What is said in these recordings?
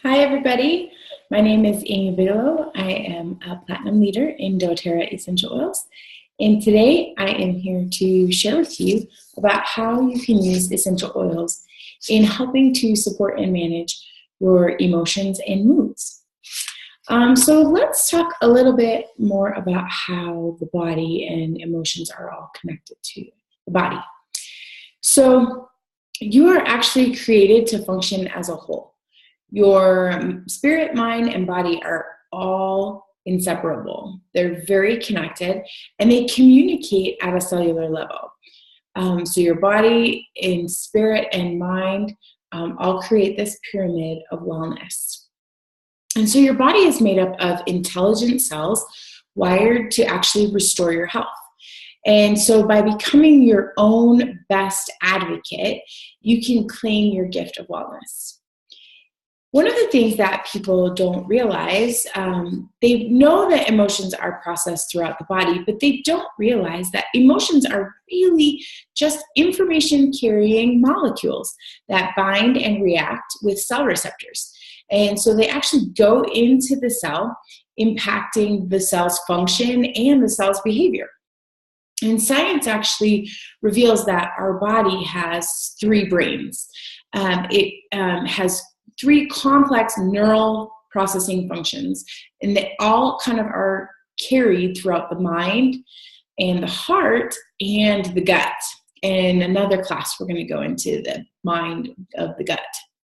Hi, everybody. My name is Amy Bigelow. I am a platinum leader in doTERRA Essential Oils. And today I am here to share with you about how you can use essential oils in helping to support and manage your emotions and moods. So let's talk a little bit more about how the body and emotions are all connected to the body. So you are actually created to function as a whole. Your spirit, mind, and body are all inseparable. They're very connected, and they communicate at a cellular level. So your body and spirit and mind all create this pyramid of wellness. And so your body is made up of intelligent cells wired to actually restore your health. And so by becoming your own best advocate, you can claim your gift of wellness. One of the things that people don't realize, they know that emotions are processed throughout the body, but they don't realize that emotions are really just information-carrying molecules that bind and react with cell receptors. And so they actually go into the cell, impacting the cell's function and the cell's behavior. And science actually reveals that our body has three brains. It has three complex neural processing functions, and they all kind of are carried throughout the mind and the heart and the gut. In another class, we're going to go into the mind of the gut.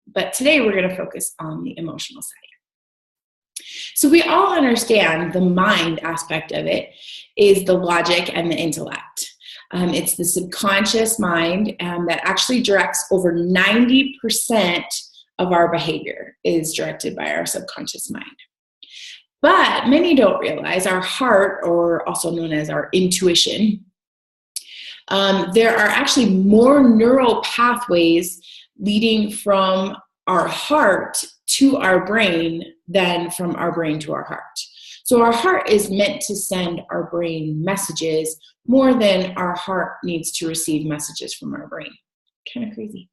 But today we're going to focus on the emotional side. So we all understand the mind aspect of it is the logic and the intellect. It's the subconscious mind that actually directs over 90% of our behavior is directed by our subconscious mind. But many don't realize our heart, or also known as our intuition, there are actually more neural pathways leading from our heart to our brain than from our brain to our heart. So our heart is meant to send our brain messages more than our heart needs to receive messages from our brain. Kind of crazy.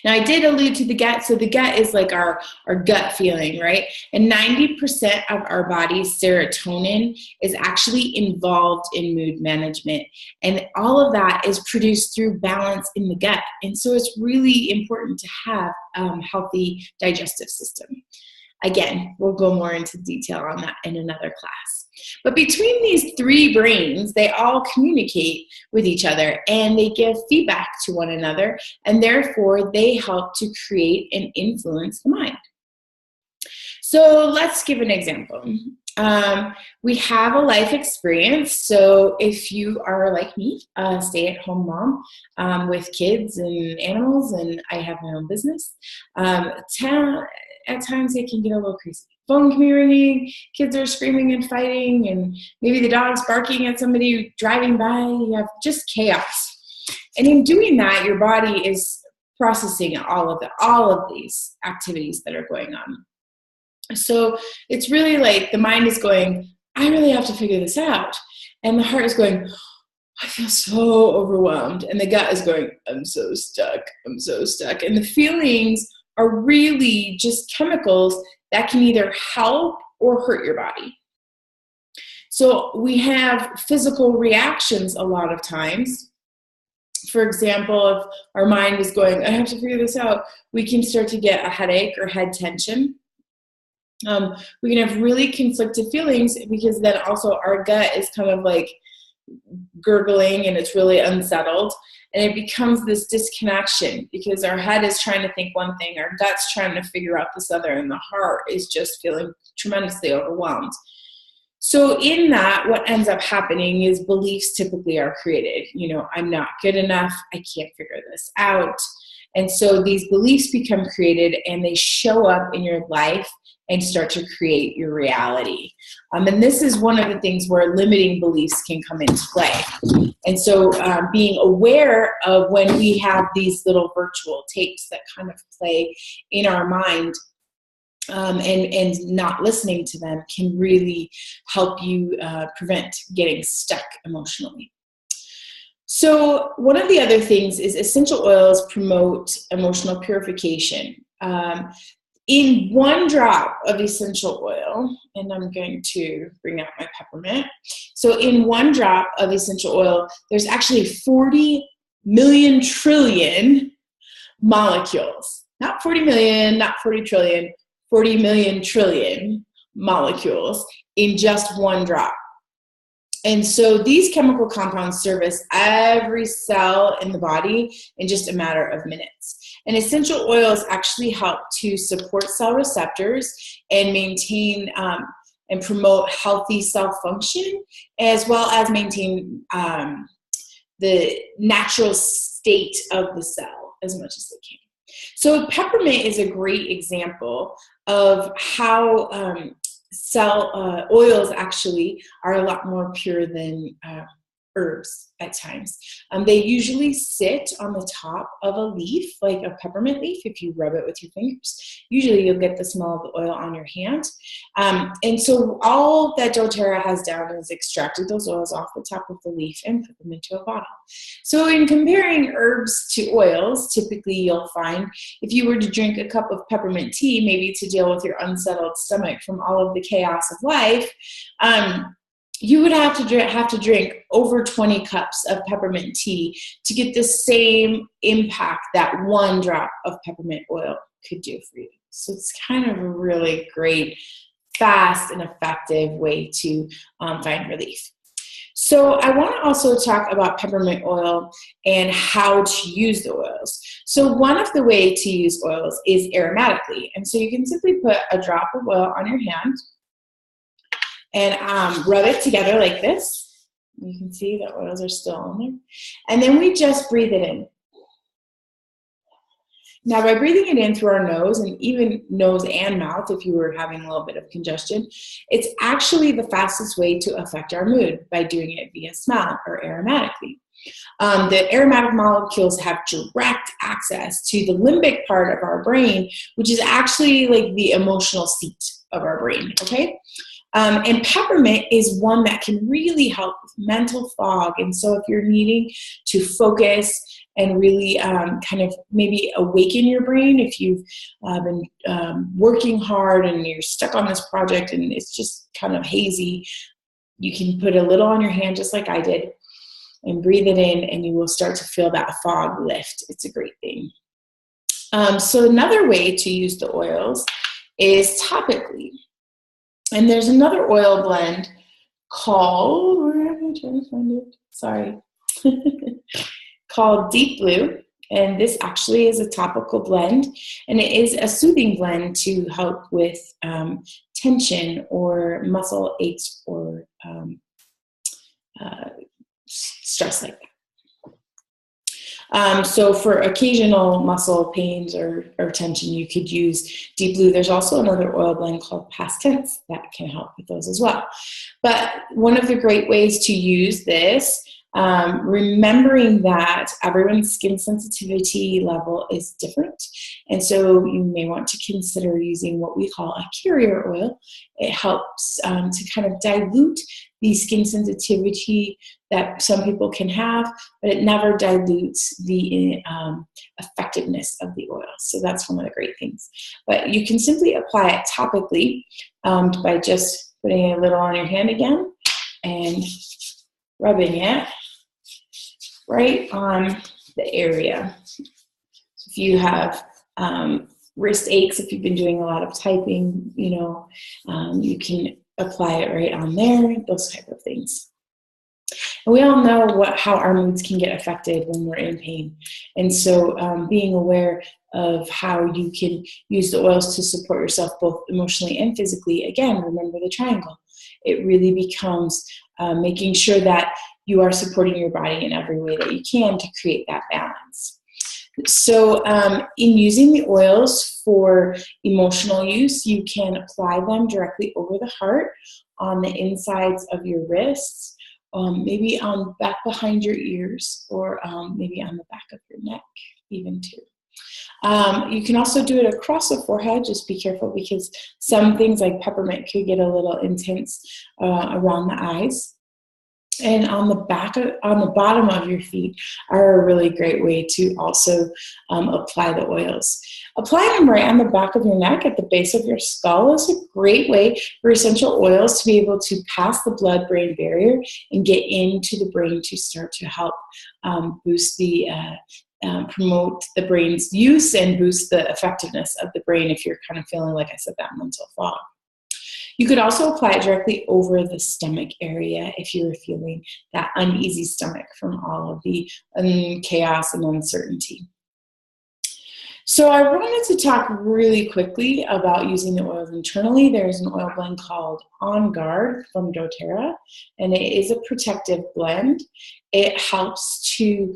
Now, I did allude to the gut. So the gut is like our gut feeling, right? And 90% of our body's serotonin is actually involved in mood management. And all of that is produced through balance in the gut. And so it's really important to have a healthy digestive system. Again, we'll go more into detail on that in another class. But between these three brains, they all communicate with each other and they give feedback to one another, and therefore they help to create and influence the mind. So let's give an example. We have a life experience. So if you are like me, a stay-at-home mom with kids and animals, and I have my own business, at times it can get a little crazy. Phone can be ringing, kids are screaming and fighting, and maybe the dog's barking at somebody driving by. You have just chaos. And in doing that, your body is processing all of these activities that are going on. So it's really like the mind is going, I really have to figure this out. And the heart is going, I feel so overwhelmed. And the gut is going, I'm so stuck. I'm so stuck. And the feelings are really just chemicals that can either help or hurt your body. So we have physical reactions a lot of times. For example, if our mind is going, I have to figure this out, we can start to get a headache or head tension. We can have really conflicted feelings because then also our gut is kind of like gurgling and it's really unsettled. And it becomes this disconnection because our head is trying to think one thing, our gut's trying to figure out this other, and the heart is just feeling tremendously overwhelmed. So in that, what ends up happening is beliefs typically are created. I'm not good enough, I can't figure this out. And so these beliefs become created and they show up in your life and start to create your reality. And this is one of the things where limiting beliefs can come into play. And so being aware of when we have these little virtual tapes that kind of play in our mind and not listening to them can really help you prevent getting stuck emotionally. So one of the other things is essential oils promote emotional purification. In 1 drop of essential oil, and I'm going to bring out my peppermint. So in 1 drop of essential oil, there's actually 40 million trillion molecules. Not 40 million, not 40 trillion, 40 million trillion molecules in just 1 drop. And so these chemical compounds service every cell in the body in just a matter of minutes. And essential oils actually help to support cell receptors and maintain and promote healthy cell function, as well as maintain the natural state of the cell as much as they can. So peppermint is a great example of how cell oils actually are a lot more pure than herbs at times. They usually sit on the top of a leaf, like a peppermint leaf. If you rub it with your fingers, usually you'll get the smell of the oil on your hand. And so all that doTERRA has done is extracted those oils off the top of the leaf and put them into a bottle. So in comparing herbs to oils, typically you'll find if you were to drink a cup of peppermint tea, maybe to deal with your unsettled stomach from all of the chaos of life, you would have to drink over 20 cups of peppermint tea to get the same impact that 1 drop of peppermint oil could do for you. So it's kind of a really great, fast, and effective way to find relief. So I want to also talk about peppermint oil and how to use the oils. So one of the ways to use oils is aromatically. And so you can simply put a drop of oil on your hand and rub it together like this. You can see the oils are still on there. And then we just breathe it in. Now, by breathing it in through our nose, and even nose and mouth if you were having a little bit of congestion, it's actually the fastest way to affect our mood by doing it via smell or aromatically. The aromatic molecules have direct access to the limbic part of our brain, which is actually like the emotional seat of our brain, okay? And peppermint is one that can really help with mental fog. And so if you're needing to focus and really kind of maybe awaken your brain, if you've been working hard and you're stuck on this project and it's just kind of hazy, you can put a little on your hand just like I did and breathe it in, and you will start to feel that fog lift. It's a great thing. So another way to use the oils is topically. And there's another oil blend called, where am I trying to find it? Sorry. Called Deep Blue. And this actually is a topical blend. And it is a soothing blend to help with tension or muscle aches or stress like that. So for occasional muscle pains or tension, you could use Deep Blue. There's also another oil blend called Past Tense that can help with those as well. But one of the great ways to use this, remembering that everyone's skin sensitivity level is different. And so you may want to consider using what we call a carrier oil. It helps to kind of dilute the skin sensitivity that some people can have, but it never dilutes the effectiveness of the oil. So that's one of the great things. But you can simply apply it topically by just putting a little on your hand again and rubbing it right on the area. So if you have wrist aches, if you've been doing a lot of typing, you can apply it right on there, those type of things. And we all know how our moods can get affected when we're in pain. And so being aware of how you can use the oils to support yourself both emotionally and physically, again, remember the triangle. It really becomes making sure that you are supporting your body in every way that you can to create that balance. So in using the oils for emotional use, you can apply them directly over the heart, on the insides of your wrists, maybe on back behind your ears, or maybe on the back of your neck even too. You can also do it across the forehead. Just be careful because some things like peppermint could get a little intense around the eyes. And on the bottom of your feet are a really great way to also apply the oils. Applying them right on the back of your neck at the base of your skull is a great way for essential oils to be able to pass the blood-brain barrier and get into the brain to start to help boost the promote the brain's use and boost the effectiveness of the brain if you're kind of feeling, like I said, that mental fog. You could also apply it directly over the stomach area if you were feeling that uneasy stomach from all of the chaos and uncertainty. So I wanted to talk really quickly about using the oils internally. There's an oil blend called On Guard from doTERRA, and it is a protective blend. It helps to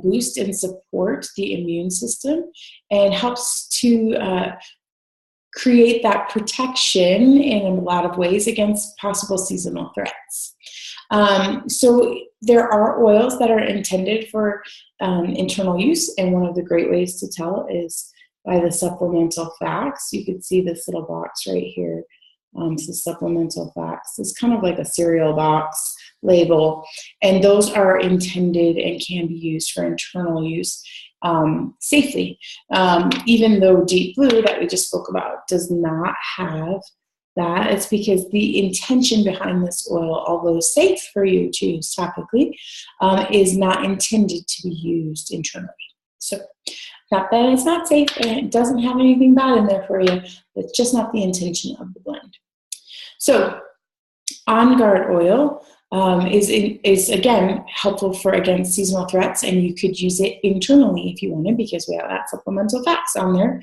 boost and support the immune system and helps to create that protection in a lot of ways against possible seasonal threats. So there are oils that are intended for internal use, and one of the great ways to tell is by the supplemental facts. You can see this little box right here. So supplemental facts. It's kind of like a cereal box label, and those are intended and can be used for internal use safely. Even though Deep Blue that we just spoke about does not have that, it's because the intention behind this oil, although safe for you to use topically, is not intended to be used internally. So not that it's not safe and it doesn't have anything bad in there for you, it's just not the intention of the blend. So On Guard oil is again helpful for against seasonal threats, and you could use it internally if you wanted because we have that supplemental facts on there.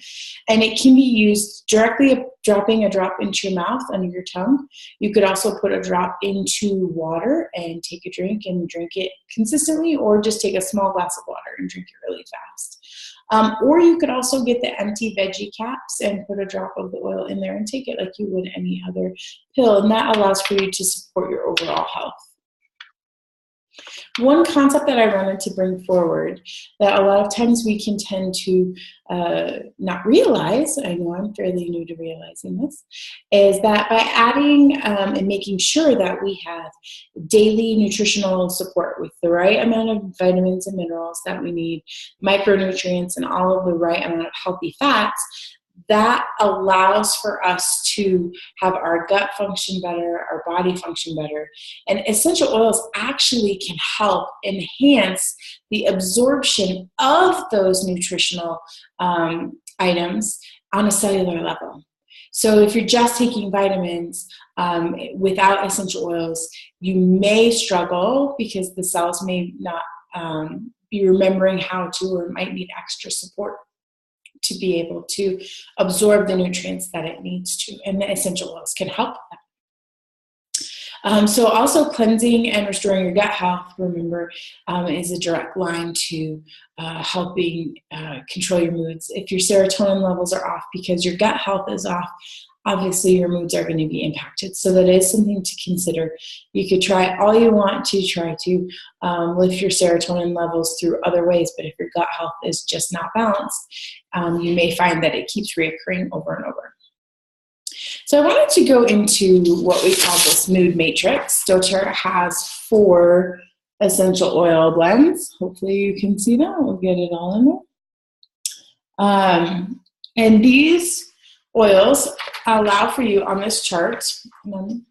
And it can be used directly, dropping a drop into your mouth under your tongue. You could also put a drop into water and take a drink and drink it consistently, or just take a small glass of water and drink it really fast. Or you could also get the empty veggie caps and put a drop of the oil in there and take it like you would any other pill, and that allows for you to support your overall health. One concept that I wanted to bring forward that a lot of times we can tend to not realize, I know I'm fairly new to realizing this, is that by adding and making sure that we have daily nutritional support with the right amount of vitamins and minerals that we need, micronutrients, and all of the right amount of healthy fats, that allows for us to have our gut function better, our body function better. And essential oils actually can help enhance the absorption of those nutritional items on a cellular level. So if you're just taking vitamins without essential oils, you may struggle because the cells may not be remembering how to, or might need extra support to be able to absorb the nutrients that it needs to, and the essential oils can help that. So also cleansing and restoring your gut health, remember, is a direct line to helping control your moods. If your serotonin levels are off because your gut health is off, obviously your moods are going to be impacted. So that is something to consider. You could try all you want to try to lift your serotonin levels through other ways, but if your gut health is just not balanced, you may find that it keeps reoccurring over and over. So I wanted to go into what we call this mood matrix. doTERRA has 4 essential oil blends. Hopefully you can see that. We'll get it all in there. And these oils allow for you on this chart, and I'm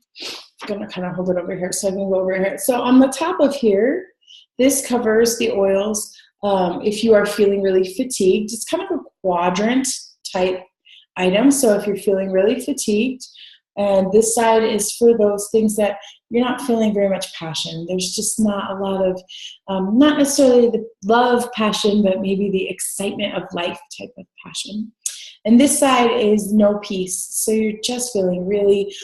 going to kind of hold it over here so I can go over here. So on the top of here, this covers the oils if you are feeling really fatigued. It's kind of a quadrant type item. So if you're feeling really fatigued, and this side is for those things that you're not feeling very much passion. There's just not a lot of, not necessarily the love passion, but maybe the excitement of life type of passion. And this side is no peace. So you're just feeling really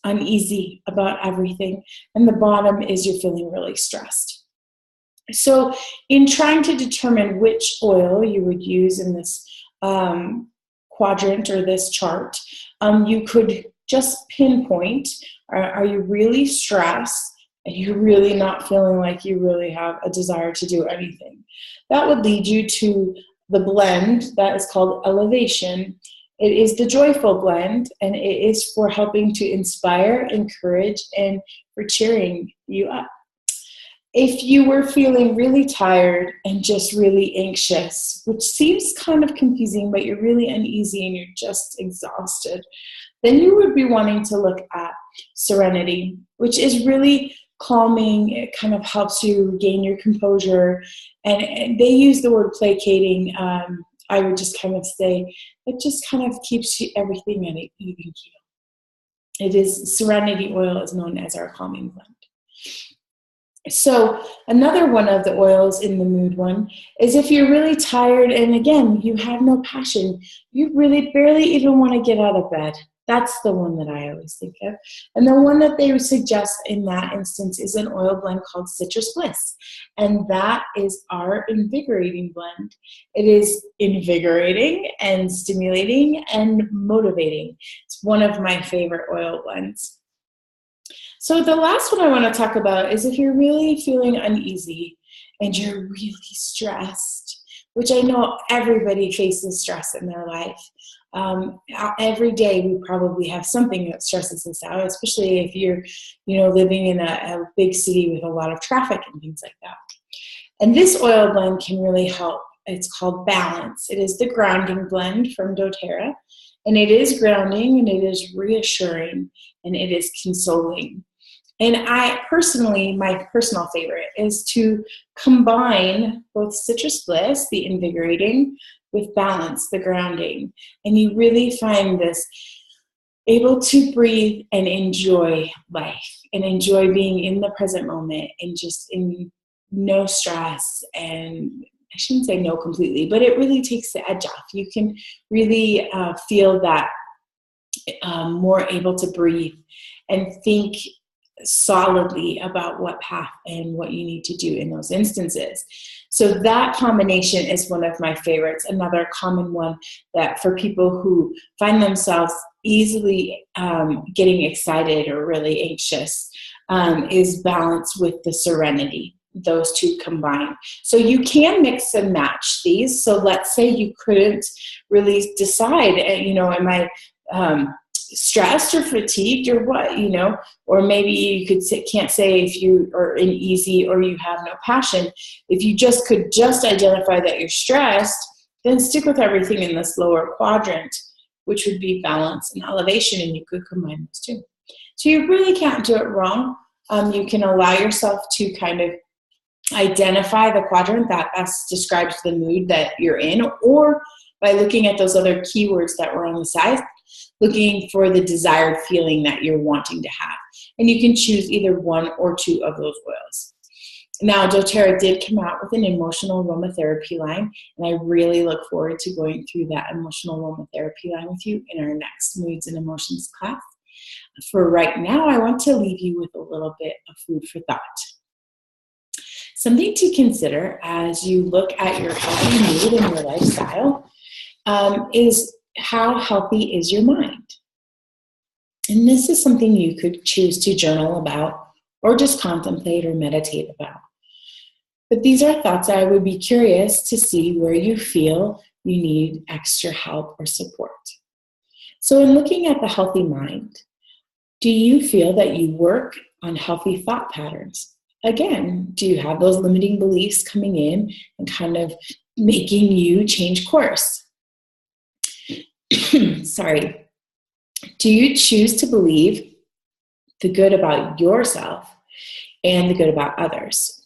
uneasy about everything. And the bottom is you're feeling really stressed. So in trying to determine which oil you would use in this quadrant or this chart, you could just pinpoint, are you really stressed and you're really not feeling like you really have a desire to do anything? That would lead you to the blend that is called Elevation, It is the joyful blend, and it is for helping to inspire, encourage, and for cheering you up. If you were feeling really tired and just really anxious, which seems kind of confusing, but you're really uneasy and you're just exhausted, then you would be wanting to look at Serenity, which is really calming. It kind of helps you regain your composure. And they use the word placating. I would just kind of say it just kind of keeps everything at an even keel. It is Serenity oil is known as our calming blend. So another one of the oils in the mood one is if you're really tired and again, you have no passion, you really barely even want to get out of bed. That's the one that I always think of. And the one that they suggest in that instance is an oil blend called Citrus Bliss. And that is our invigorating blend. It is invigorating and stimulating and motivating. It's one of my favorite oil blends. So the last one I want to talk about is if you're really feeling uneasy and you're really stressed, which I know everybody faces stress in their life. Every day we probably have something that stresses us out, especially if you're, living in a big city with a lot of traffic and things like that. And this oil blend can really help. It's called Balance. It is the grounding blend from doTERRA, and it is grounding and it is reassuring and it is consoling. And my personal favorite is to combine both Citrus Bliss, the invigorating, with Balance, the grounding. And you really find this able to breathe and enjoy life and enjoy being in the present moment and just in no stress. And I shouldn't say no completely, but it really takes the edge off. You can really feel that more able to breathe and think solidly about what path and what you need to do in those instances. So that combination is one of my favorites. Another common one that for people who find themselves easily getting excited or really anxious is Balance with the Serenity. Those two combined. So you can mix and match these. So let's say you couldn't really decide, am I stressed or fatigued or what, or maybe you can't say if you are in easy or you have no passion. If you could identify that you're stressed, then stick with everything in this lower quadrant, which would be Balance and Elevation, and you could combine those two. So you really can't do it wrong. You can allow yourself to kind of identify the quadrant that best describes the mood that you're in, or by looking at those other keywords that were on the side, looking for the desired feeling that you're wanting to have. And you can choose either one or two of those oils. Now, doTERRA did come out with an emotional aromatherapy line, and I really look forward to going through that emotional aromatherapy line with you in our next Moods and Emotions class. For right now, I want to leave you with a little bit of food for thought. Something to consider as you look at your healthy mood and your lifestyle is how healthy is your mind? And this is something you could choose to journal about or just contemplate or meditate about. But these are thoughts I would be curious to see where you feel you need extra help or support. So in looking at the healthy mind, do you feel that you work on healthy thought patterns? Again, do you have those limiting beliefs coming in and kind of making you change course? Sorry. Do you choose to believe the good about yourself and the good about others?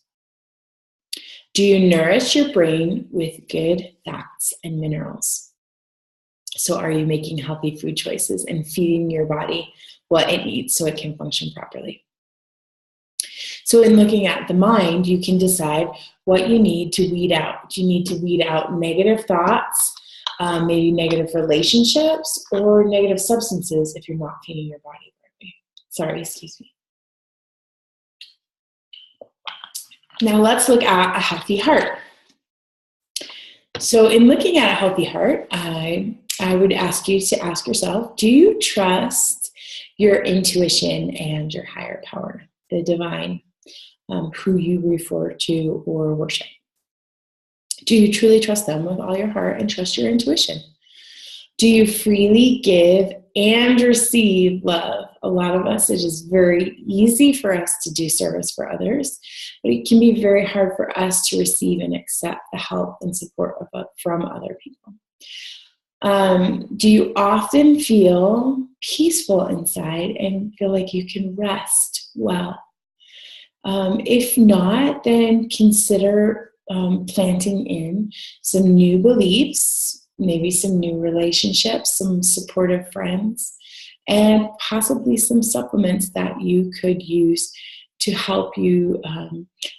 Do you nourish your brain with good fats and minerals? So are you making healthy food choices and feeding your body what it needs so it can function properly? So in looking at the mind, you can decide what you need to weed out. Do you need to weed out negative thoughts, maybe negative relationships, or negative substances if you're not feeding your body correctly? Sorry, excuse me. Now let's look at a healthy heart. So in looking at a healthy heart, I would ask you to ask yourself, do you trust your intuition and your higher power, the divine, who you refer to or worship? Do you truly trust them with all your heart and trust your intuition? Do you freely give and receive love? A lot of us, it is very easy for us to do service for others, but it can be very hard for us to receive and accept the help and support from other people. Do you often feel peaceful inside and feel like you can rest well? If not, then consider planting in some new beliefs, maybe some new relationships, some supportive friends, and possibly some supplements that you could use to help you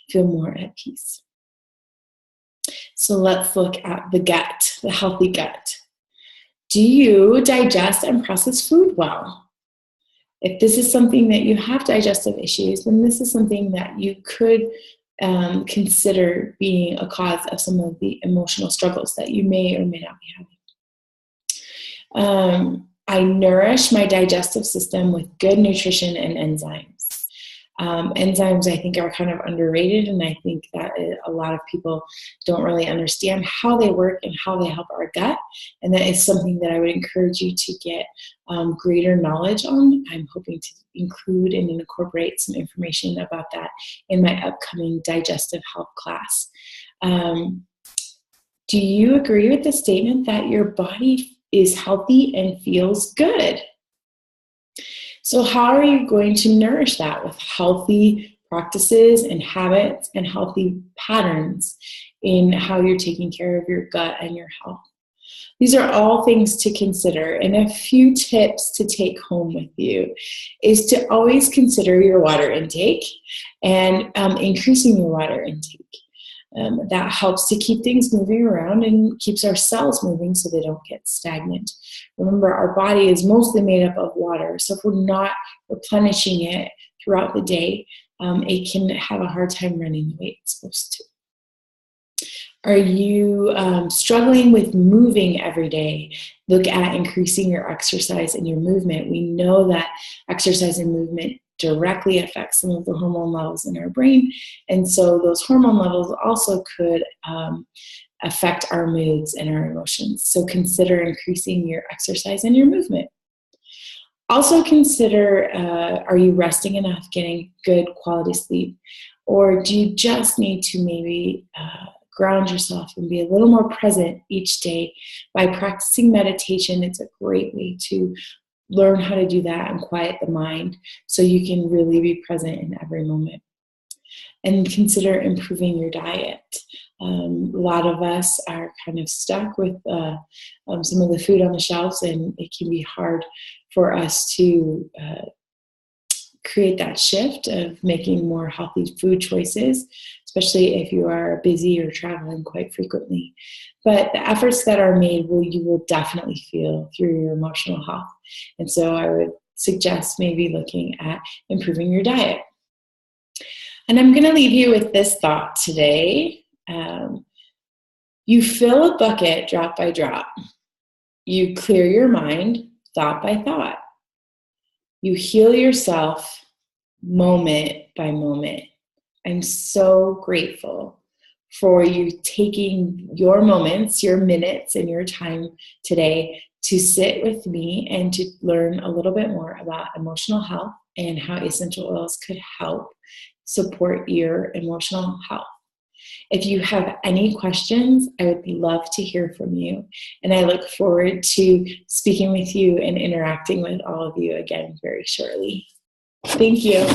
feel more at peace. So let's look at the gut, the healthy gut. Do you digest and process food well? If this is something that you have digestive issues, then this is something that you could consider being a cause of some of the emotional struggles that you may or may not be having. I nourish my digestive system with good nutrition and enzymes. Enzymes, I think, are kind of underrated, and I think that a lot of people don't really understand how they work and how they help our gut, and that is something that I would encourage you to get greater knowledge on. I'm hoping to include and incorporate some information about that in my upcoming digestive health class. Do you agree with the statement that your body is healthy and feels good? So how are you going to nourish that with healthy practices and habits and healthy patterns in how you're taking care of your gut and your health? These are all things to consider, and a few tips to take home with you is to always consider your water intake and increasing your water intake. That helps to keep things moving around and keeps our cells moving so they don't get stagnant. Remember, our body is mostly made up of water, so if we're not replenishing it throughout the day, it can have a hard time running the way it's supposed to. Are you struggling with moving every day? Look at increasing your exercise and your movement. We know that exercise and movement directly affects some of the hormone levels in our brain, and so those hormone levels also could affect our moods and our emotions. So consider increasing your exercise and your movement. Also consider, are you resting enough, getting good quality sleep, or do you just need to maybe ground yourself and be a little more present each day by practicing meditation? It's a great way to learn how to do that and quiet the mind so you can really be present in every moment. And consider improving your diet. A lot of us are kind of stuck with some of the food on the shelves, and it can be hard for us to create that shift of making more healthy food choices, especially if you are busy or traveling quite frequently. But the efforts that are made, you will definitely feel through your emotional health. And so I would suggest maybe looking at improving your diet. And I'm going to leave you with this thought today. You fill a bucket drop by drop. You clear your mind thought by thought. You heal yourself moment by moment. I'm so grateful for you taking your moments, your minutes, and your time today to sit with me and to learn a little bit more about emotional health and how essential oils could help support your emotional health. If you have any questions, I would love to hear from you. And I look forward to speaking with you and interacting with all of you again very shortly. Thank you.